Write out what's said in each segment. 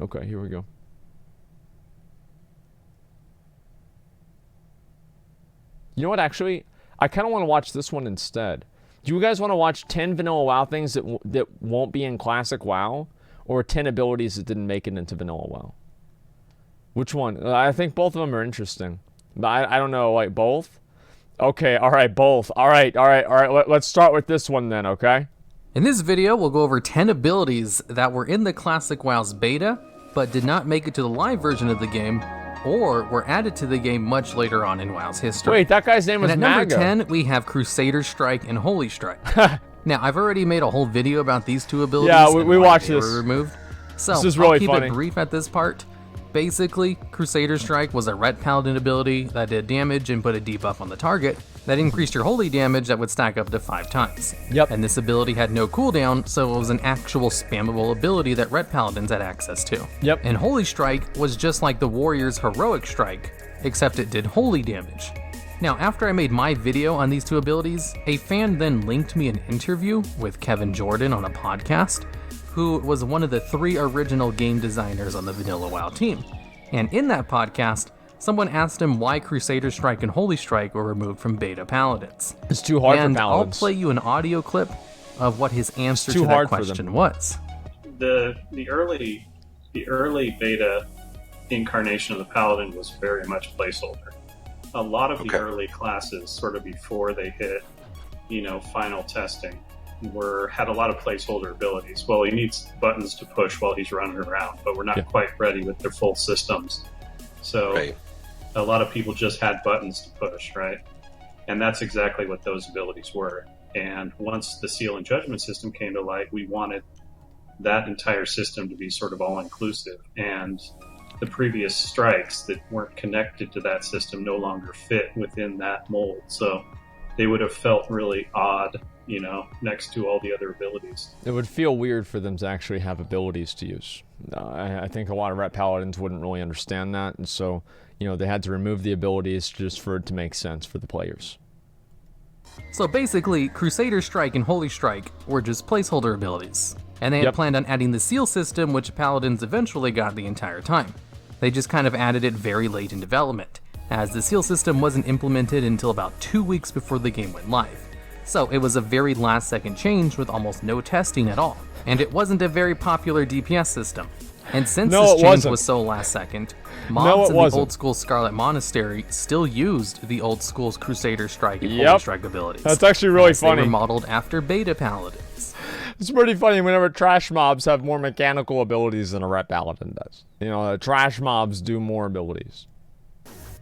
Okay, here we go. You know what, actually? I kind of want to watch this one instead. Do you guys want to watch 10 vanilla WoW things that won't be in classic WoW? Or 10 abilities that didn't make it into vanilla WoW? Which one? I think both of them are interesting. But I don't know, like both? Okay, alright, both. Alright. Let's start with this one then, okay? In this video, we'll go over 10 abilities that were in the classic WoW's beta, but did not make it to the live version of the game, or were added to the game much later on in WoW's history. Wait, that guy's name was And at Maga. number 10, we have Crusader Strike and Holy Strike. Now, I've already made a whole video about these two abilities. Yeah, and we why watched they this. were removed. So This is really I'll keep funny. it brief at this part. Basically, Crusader Strike was a red paladin ability that did damage and put a debuff on the target that increased your holy damage that would stack up to 5 times. Yep. And this ability had no cooldown, so it was an actual spammable ability that red paladins had access to. Yep. And Holy Strike was just like the warrior's heroic strike, except it did holy damage. Now, after I made my video on these two abilities, a fan then linked me an interview with Kevin Jordan on a podcast, who was one of the 3 original game designers on the Vanilla WoW team. And in that podcast, someone asked him why Crusader Strike and Holy Strike were removed from beta paladins. It's too hard And for paladins. I'll play you an audio clip of what his answer too to hard that for question them. was. The early beta incarnation of the paladin was very much placeholder. A lot of the early classes, sort of before they hit, final testing, had a lot of placeholder abilities. Well, he needs buttons to push while he's running around, but we're not quite ready with their full systems. So a lot of people just had buttons to push, right? And that's exactly what those abilities were. And once the Seal and Judgment system came to light, we wanted that entire system to be sort of all-inclusive. And the previous strikes that weren't connected to that system no longer fit within that mold. So they would have felt really odd, next to all the other abilities. It would feel weird for them to actually have abilities to use. I think a lot of ret paladins wouldn't really understand that, and so, they had to remove the abilities just for it to make sense for the players. So basically, Crusader Strike and Holy Strike were just placeholder abilities, and they had planned on adding the Seal system, which Paladins eventually got the entire time. They just kind of added it very late in development, as the Seal system wasn't implemented until about 2 weeks before the game went live. So it was a very last second change with almost no testing at all, and it wasn't a very popular DPS system. And since this change was so last second, mobs in the old school Scarlet Monastery still used the old school's Crusader Strike and Holy Strike abilities. That's actually really funny. They were modeled after beta paladins. It's pretty funny whenever trash mobs have more mechanical abilities than a ret paladin does. Trash mobs do more abilities.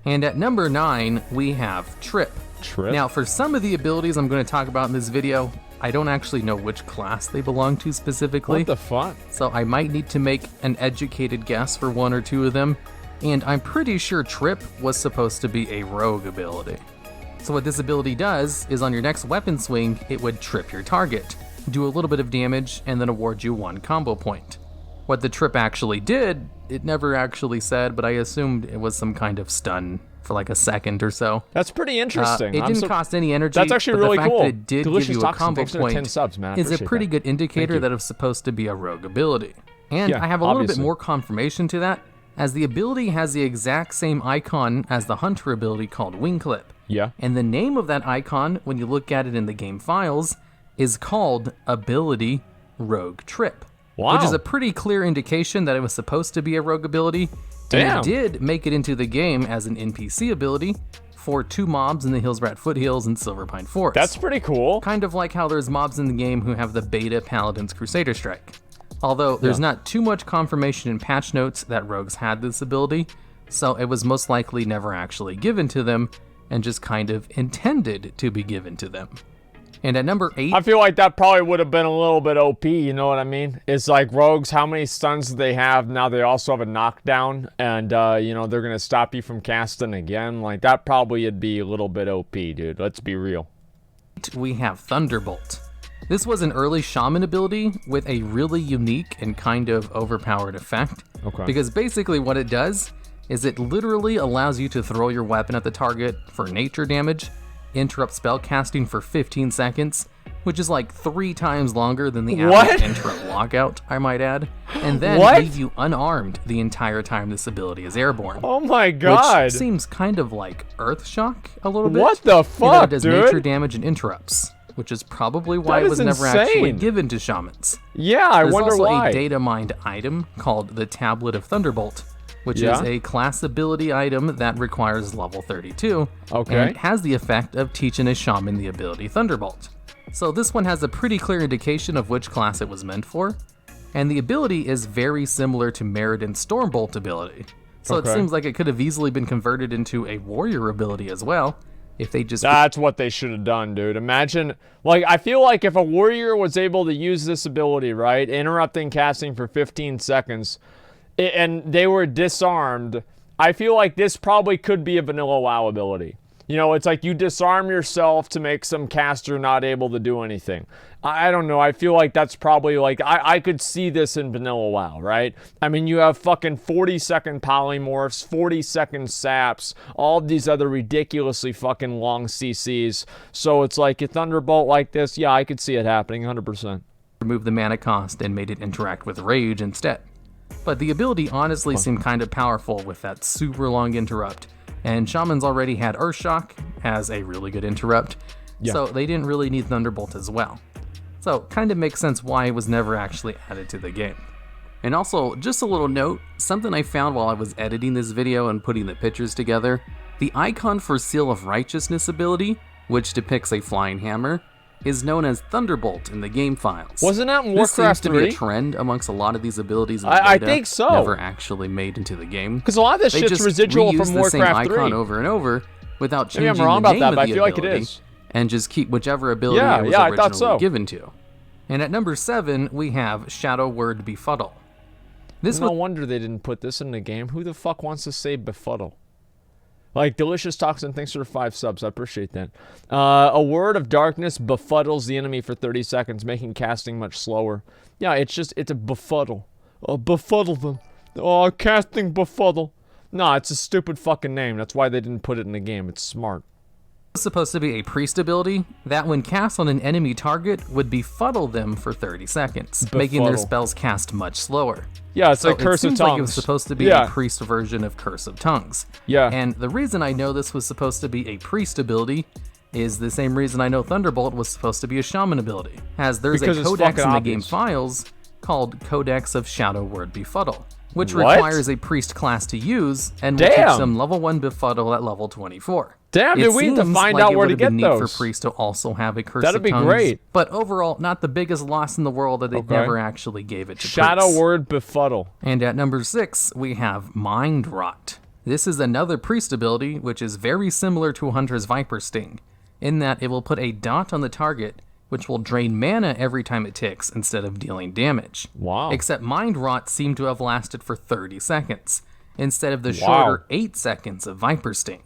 And at number 9, we have Trip. Now, for some of the abilities I'm going to talk about in this video, I don't actually know which class they belong to specifically. What the fuck? So I might need to make an educated guess for 1 or 2 of them. And I'm pretty sure Trip was supposed to be a rogue ability. So what this ability does is on your next weapon swing, it would trip your target, do a little bit of damage, and then award you 1 combo point. What the Trip actually did, it never actually said, but I assumed it was some kind of stun for like a second or so. That's pretty interesting. It didn't cost any energy. That's actually but really the fact cool. that it did give you a combo point is a pretty good indicator that it's supposed to be a rogue ability. And I have a little bit more confirmation to that, as the ability has the exact same icon as the Hunter ability called Wing Clip. Yeah. And the name of that icon, when you look at it in the game files, is called Ability Rogue Trip. Wow. Which is a pretty clear indication that it was supposed to be a rogue ability. Damn. And it did make it into the game as an NPC ability for 2 mobs in the Hillsrat Foothills and Silverpine Forest. That's pretty cool. Kind of like how there's mobs in the game who have the beta Paladin's Crusader Strike. Although there's not too much confirmation in patch notes that rogues had this ability, so it was most likely never actually given to them and just kind of intended to be given to them. And at number 8... I feel like that probably would have been a little bit OP, you know what I mean? It's like rogues, how many stuns do they have? Now they also have a knockdown, and, they're going to stop you from casting again. Like, that probably would be a little bit OP, dude. Let's be real. We have Thunderbolt. This was an early shaman ability with a really unique and kind of overpowered effect. Okay. Because basically what it does is it literally allows you to throw your weapon at the target for nature damage, interrupt spell casting for 15 seconds, which is like 3 times longer than the What? average interrupt lockout, I might add, and then What? leave you unarmed the entire time this ability is airborne. Oh my god. Which seems kind of like Earth Shock a little bit. What the fuck, it does dude? nature damage and interrupts, which is probably why That it was is never actually insane. given to shamans. Yeah, I There's wonder also why. a data mined item called the Tablet of Thunderbolt, which Yeah? is a class ability item that requires level 32, Okay. and has the effect of teaching a shaman the ability Thunderbolt. So this one has a pretty clear indication of which class it was meant for, and the ability is very similar to Meriden Stormbolt ability. So Okay. it seems like it could have easily been converted into a warrior ability as well, if they just... That's what they should have done, dude. Imagine, like, I feel like if a warrior was able to use this ability, right, interrupting casting for 15 seconds, and they were disarmed, I feel like this probably could be a vanilla WoW ability. You know, it's like you disarm yourself to make some caster not able to do anything. I don't know. I feel like that's probably like, I could see this in vanilla WoW, right? I mean, you have fucking 40-second polymorphs, 40-second saps, all of these other ridiculously fucking long CCs. So it's like a Thunderbolt like this, yeah, I could see it happening 100%. removed the mana cost and made it interact with rage instead. But the ability honestly seemed kind of powerful with that super long interrupt, and shamans already had Earthshock as a really good interrupt, so they didn't really need Thunderbolt as well. So kind of makes sense why it was never actually added to the game. And also, just a little note, something I found while I was editing this video and putting the pictures together, the icon for Seal of Righteousness ability, which depicts a flying hammer, is known as Thunderbolt in the game files. Wasn't that in This seems Warcraft to be 3? a trend amongst a lot of these abilities in the I beta, think so. never actually made into the game. Because a lot of this They shit's just residual reuse from the same Warcraft 3. icon over and over without Maybe I'm changing wrong the about name that, of but I the feel like it ability, is. and just keep whichever ability Yeah, it was yeah, I originally thought so. given to. And at number 7, we have Shadow Word Befuddle. This No was wonder they didn't put this in the game. Who the fuck wants to say befuddle? Like, Delicious Toxin, thanks for the 5 subs. I appreciate that. A word of darkness befuddles the enemy for 30 seconds, making casting much slower. Yeah, it's a befuddle. Befuddle them. Oh, casting befuddle. No, it's a stupid fucking name. That's why they didn't put it in the game. It's smart. supposed to be a priest ability that when cast on an enemy target would befuddle them for 30 seconds, making their Befuddle. spells cast much slower. Yeah, it's So like Curse it of seems Tongues. like it was supposed to be Yeah. a priest version of Curse of Tongues. Yeah. And the reason I know this was supposed to be a priest ability is the same reason I know Thunderbolt was supposed to be a shaman ability, as there's Because a it's codex fucking in the game obvious. files called Codex of Shadow Word Befuddle, which What? requires a priest class to use and will teach Damn. them level 1 Befuddle at level 24. Damn, It dude, we need to seems find like out it where to would've been get neat those. for priest to also have a Curse That'd of be Tongues, great. but overall, not the biggest loss in the world that they Okay. never actually gave it to Shadow priests. Word Befuddle. And at number 6, we have Mind Rot. This is another priest ability, which is very similar to Hunter's Viper Sting, in that it will put a dot on the target, which will drain mana every time it ticks instead of dealing damage. Wow. Except Mind Rot seemed to have lasted for 30 seconds, instead of the Wow. shorter 8 seconds of Viper Sting.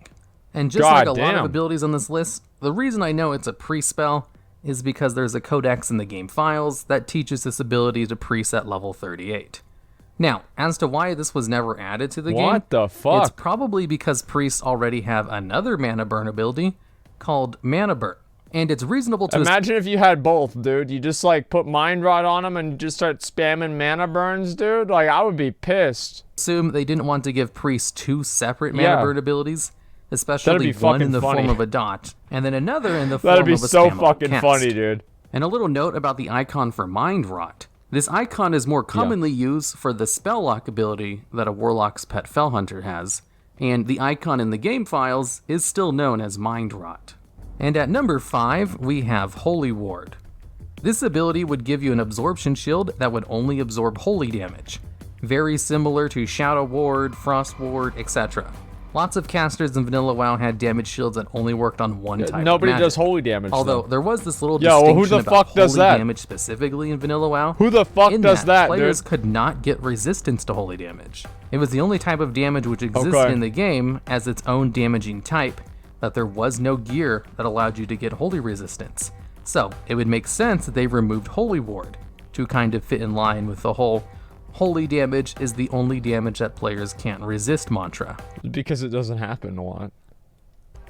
And just God like a lot damn. of abilities on this list, the reason I know it's a priest spell is because there's a codex in the game files that teaches this ability to priests at level 38. Now, as to why this was never added to the game, What the fuck? it's probably because priests already have another mana burn ability called Mana Burn. And it's reasonable to Imagine if you had both, dude. You just like put Mind Rot on them and just start spamming mana burns, dude. Like, I would be pissed. assume they didn't want to give priests 2 separate mana Yeah. burn abilities, especially That'd be one in fucking the funny. form of a dot, and then another in the form That'd be of a so spammable fucking cast. funny, dude. And a little note about the icon for Mind Rot. This icon is more commonly used for the spell lock ability that a Warlock's Pet Fellhunter has, and the icon in the game files is still known as Mind Rot. And at number 5, we have Holy Ward. This ability would give you an absorption shield that would only absorb holy damage, very similar to Shadow Ward, Frost Ward, etc. Lots of casters in Vanilla WoW had damage shields that only worked on one type Nobody of magic. does holy damage. Although though. there was this little Yeah, well, distinction who the about fuck does holy that? damage specifically in Vanilla WoW. Who the fuck in does that, players dude? could not get resistance to holy damage. It was the only type of damage which existed Okay. in the game as its own damaging type, that there was no gear that allowed you to get holy resistance. So it would make sense that they removed Holy Ward to kind of fit in line with the whole holy damage is the only damage that players can't resist mantra. Because it doesn't happen a lot.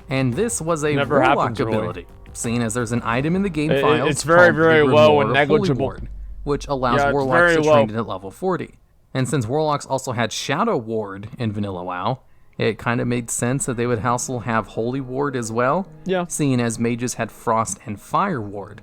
And this was a Never Warlock happens, really. ability. seeing as there's an item in the game It- files it's very, called very the low Grimoire and of negligible. Holy Ward, which allows Yeah, it's warlocks very to low. train it at level 40. And since warlocks also had Shadow Ward in Vanilla WoW, it kind of made sense that they would also have Holy Ward as well, Yeah. seeing as mages had Frost and Fire Ward.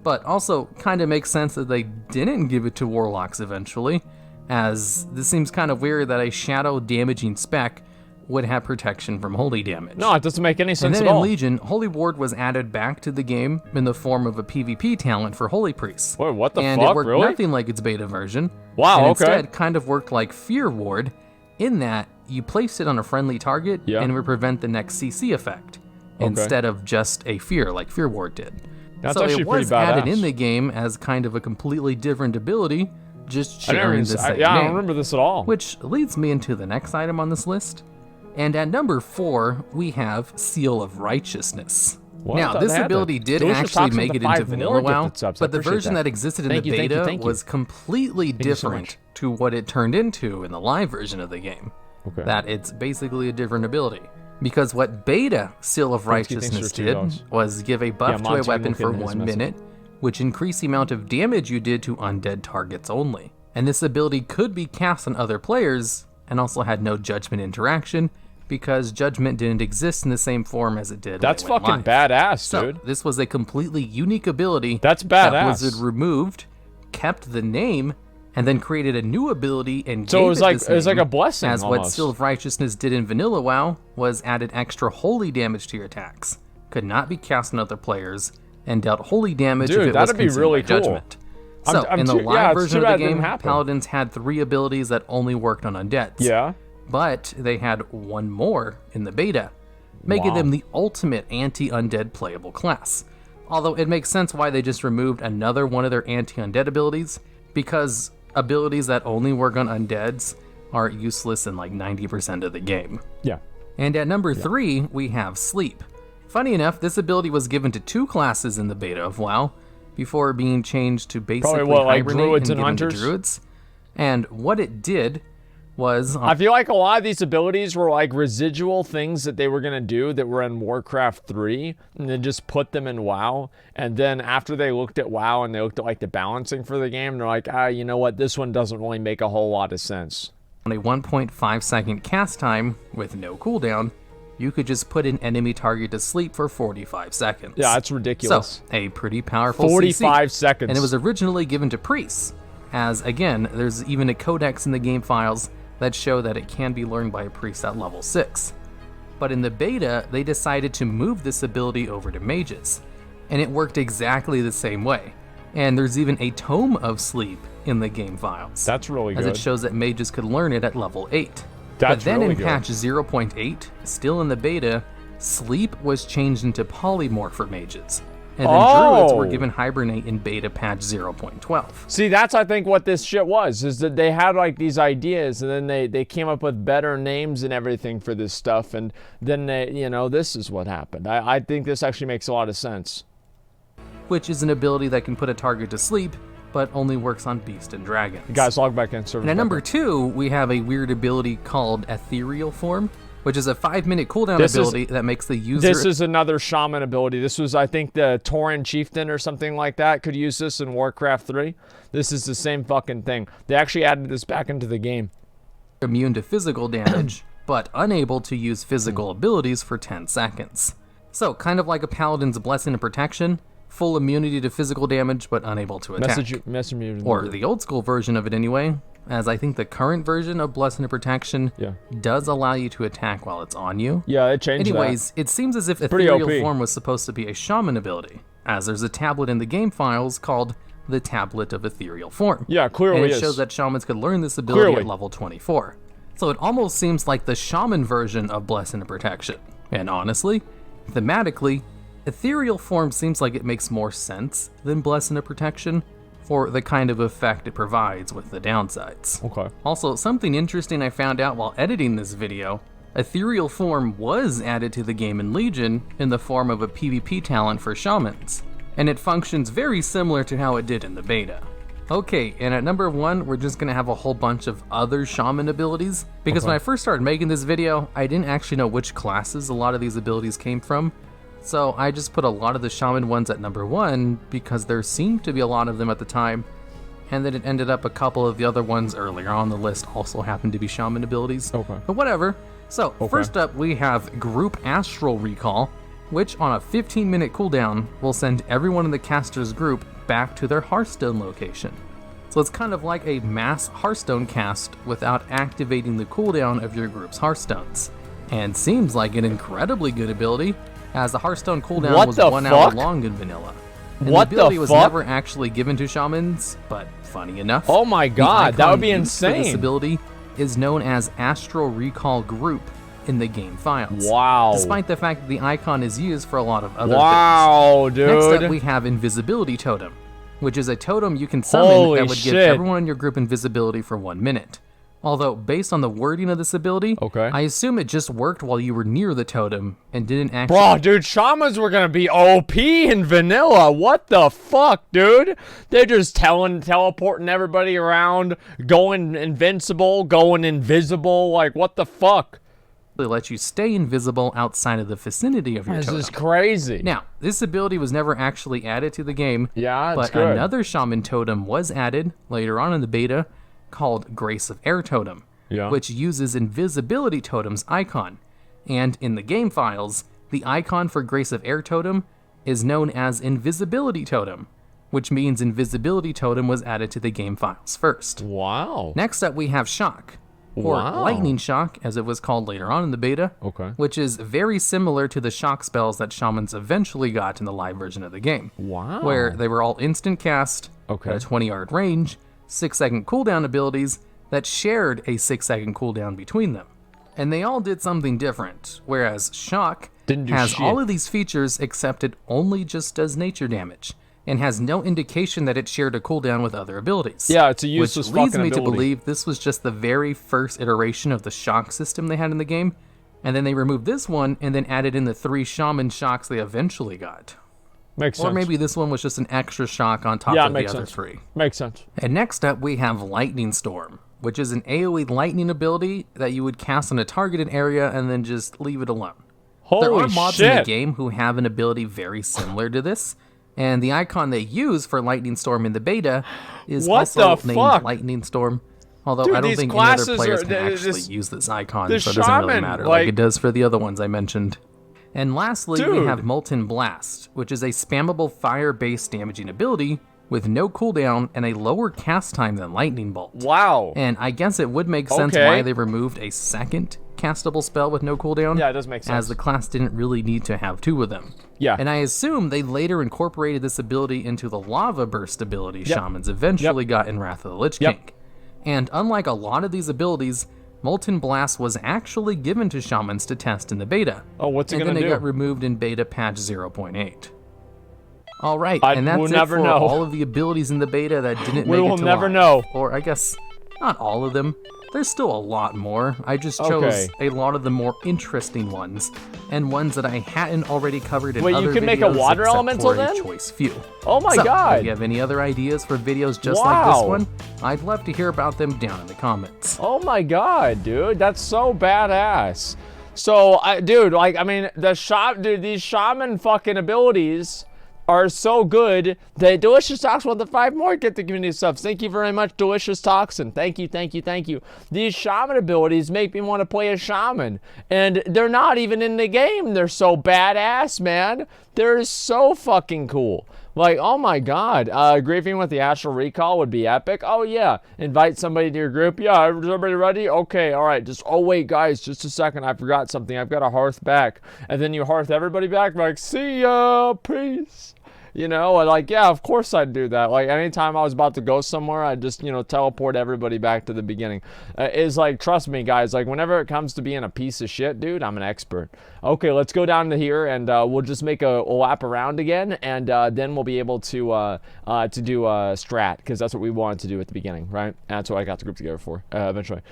But also kind of makes sense that they didn't give it to warlocks eventually, as this seems kind of weird that a shadow damaging spec would have protection from holy damage. No, it doesn't make any And sense then at in all. Legion, Holy Ward was added back to the game in the form of a PvP talent for Holy Priests. Wait, what the and fuck? it worked Really? nothing like its beta version. Wow, and okay. instead kind of worked like Fear Ward, in that you placed it on a friendly target Yeah. and it would prevent the next CC effect, instead of just a fear like Fear Ward did. That's so actually it was pretty added badass. in the game as kind of a completely different ability, just I never sharing even the s- I- same yeah, I name. don't remember this at all. Which leads me into the next item on this list. And at number 4, we have Seal of Righteousness. What? I Now, thought this they had ability that. did Delicious actually Talks make with it the into 5 Vanilla more WoW, gifted subs. I but the appreciate version that existed in Thank the you, thank you, beta thank you. was completely you so different much. to what it turned into in the live version of the game. Okay. That it's basically a different ability. Because what beta Seal of Thanks for Righteousness $2. did was give a buff to a Monty, weapon look for in his 1 message. minute, which increased the amount of damage you did to undead targets only. And this ability could be cast on other players, and also had no judgment interaction, because judgment didn't exist in the same form as it did That's when it went fucking live. badass, So, dude. this was a completely unique ability That's that badass. Blizzard removed, kept the name, and then created a new ability and So gave it was it like this it was like name, a blessing as what almost. Seal of Righteousness did in Vanilla WoW was added extra holy damage to your attacks, could not be cast on other players, and dealt holy damage Dude, if it was that'd be consumed really by cool. judgment. I'm- So, I'm in the too- live yeah, it's version too of the bad it didn't game, happen. Paladins had 3 abilities that only worked on undeads. Yeah. But they had 1 more in the beta, making Wow. them the ultimate anti-undead playable class. Although it makes sense why they just removed another one of their anti-undead abilities, because abilities that only work on undeads are useless in like 90% of the game. Yeah. And at number 3, we have Sleep. Funny enough, this ability was given to 2 classes in the beta of WoW, before being changed to basically what, like hibernate druids and and given to hunters? druids. And what it did was I feel like a lot of these abilities were like residual things that they were gonna do that were in Warcraft 3, and then just put them in WoW. And then after they looked at WoW and they looked at like the balancing for the game, they're like, you know what? This one doesn't really make a whole lot of sense. on a 1.5 second cast time with no cooldown, you could just put an enemy target to sleep for 45 seconds. Yeah, that's ridiculous. So, a pretty powerful 45 CC. seconds. And it was originally given to priests, as again, there's even a codex in the game files that show that it can be learned by a priest at level 6. But in the beta, they decided to move this ability over to mages, and it worked exactly the same way. And there's even a Tome of Sleep in the game files. That's really as good. it shows that mages could learn it at level 8. That's but then really in good. patch 0.8, still in the beta, Sleep was changed into Polymorph for mages. And then druids were Oh. given Hibernate in beta patch 0.12. See, that's I think what this shit was, is that they had like these ideas and then they came up with better names and everything for this stuff, and then they, this is what happened. I think this actually makes a lot of sense. Which is an ability that can put a target to sleep, but only works on beast and dragons. Guys, log back in. Server And at number 2, we have a weird ability called Ethereal Form, which is a 5-minute cooldown ability that makes the user... This is another shaman ability. This was, I think, the Tauren chieftain or something like that could use this in Warcraft 3. This is the same fucking thing. They actually added this back into the game. immune to physical damage, but unable to use physical abilities for 10 seconds. So, kind of like a Paladin's Blessing of Protection, full immunity to physical damage, but unable to attack. Message me. Or the old school version of it anyway, as I think the current version of Blessing of Protection does allow you to attack while it's on you. Yeah, it changed Anyways, it seems as if pretty Ethereal OP. Form was supposed to be a shaman ability, as there's a tablet in the game files called the Tablet of Ethereal Form. Yeah, clearly And it is. shows that shamans could learn this ability Clearly. at level 24. So it almost seems like the shaman version of Blessing of Protection. And honestly, thematically, Ethereal Form seems like it makes more sense than Blessing of Protection for the kind of effect it provides with the downsides. Okay. Also, something interesting I found out while editing this video, Ethereal Form was added to the game in Legion in the form of a PvP talent for shamans, and it functions very similar to how it did in the beta. Okay, and at number 1, we're just gonna have a whole bunch of other shaman abilities, because when I first started making this video, I didn't actually know which classes a lot of these abilities came from. So I just put a lot of the shaman ones at number 1 because there seemed to be a lot of them at the time, and then it ended up a couple of the other ones earlier on the list also happened to be shaman abilities. Okay. But whatever. So first up we have Group Astral Recall, which on a 15-minute cooldown will send everyone in the caster's group back to their Hearthstone location. So it's kind of like a mass Hearthstone cast without activating the cooldown of your group's Hearthstones. And seems like an incredibly good ability, as the Hearthstone cooldown was 1 hour long in vanilla. And the ability was never actually given to shamans, but funny enough, oh my god, that would be insane. This ability is known as Astral Recall Group in the game files. Wow. Despite the fact that the icon is used for a lot of other things. Dude. Next up we have Invisibility Totem, which is a totem you can summon that would give everyone in your group invisibility for 1 minute. Although, based on the wording of this ability, I assume it just worked while you were near the totem and didn't actually... Bro, dude, shamans were gonna be OP in vanilla. What the fuck, dude? They're just teleporting everybody around, going invincible, going invisible. Like, what the fuck? They let you stay invisible outside of the vicinity of your totem. This is crazy. Now, this ability was never actually added to the game. Yeah, it's but good. Another shaman totem was added later on in the beta, called Grace of Air Totem, which uses Invisibility Totem's icon. And in the game files, the icon for Grace of Air Totem is known as Invisibility Totem, which means Invisibility Totem was added to the game files first. Wow. Next up we have Shock, or Lightning Shock, as it was called later on in the beta, which is very similar to the shock spells that shamans eventually got in the live version of the game. Wow. Where they were all instant cast at a 20-yard range, 6-second cooldown abilities that shared a 6-second cooldown between them. And they all did something different, whereas Shock has all of these features except it only just does nature damage, and has no indication that it shared a cooldown with other abilities. Yeah, it's a useless fucking ability. Which leads me to believe this was just the very first iteration of the Shock system they had in the game, and then they removed this one and then added in the 3 shaman shocks they eventually got. Makes sense. Or maybe this one was just an extra shock on top of the other 3. Makes sense. And next up, we have Lightning Storm, which is an AoE lightning ability that you would cast on a targeted area and then just leave it alone. There are mobs in the game who have an ability very similar to this, and the icon they use for Lightning Storm in the beta is also named Lightning Storm. Although I don't think any other players can actually use this icon, so it doesn't really matter like it does for the other ones I mentioned. And lastly, we have Molten Blast, which is a spammable fire-based damaging ability with no cooldown and a lower cast time than Lightning Bolt. Wow. And I guess it would make sense why they removed a second castable spell with no cooldown. Yeah, it does make sense. As the class didn't really need to have 2 of them. Yeah. And I assume they later incorporated this ability into the Lava Burst ability shamans eventually got in Wrath of the Lich King. And unlike a lot of these abilities, Molten Blast was actually given to shamans to test in the beta. Oh, what's it gonna do? And then it got removed in beta patch 0.8. All right, and that's it for all of the abilities in the beta that didn't make it to live. We will never know. Or I guess not all of them. There's still a lot more. I just chose a lot of the more interesting ones, and ones that I hadn't already covered in other videos. Wait, you can make a water elemental then? Choice few. Oh my god! If you have any other ideas for videos just like this one, I'd love to hear about them down in the comments. Oh my god, dude, that's so badass. So, dude, like, I mean, these shaman fucking abilities are so good that Delicious Toxin with the 5 more get the community subs. Thank you very much, Delicious Toxin. Thank you, thank you, thank you. These shaman abilities make me want to play a shaman. And they're not even in the game. They're so badass, man. They're so fucking cool. Like, oh my god. Grieving with the Astral Recall would be epic. Oh yeah. Invite somebody to your group. Yeah, is everybody ready? Okay, alright. Oh wait, guys, just a second. I forgot something. I've got a hearth back. And then you hearth everybody back. Like, see ya. Peace. You know, like, yeah, of course I'd do that. Like, anytime I was about to go somewhere, I'd just, you know, teleport everybody back to the beginning. It's like, trust me, guys, like, whenever it comes to being a piece of shit, dude, I'm an expert. Okay, let's go down to here, and we'll just make a lap around again, and then we'll be able to do a strat, because that's what we wanted to do at the beginning, right? And that's what I got the group together for, eventually.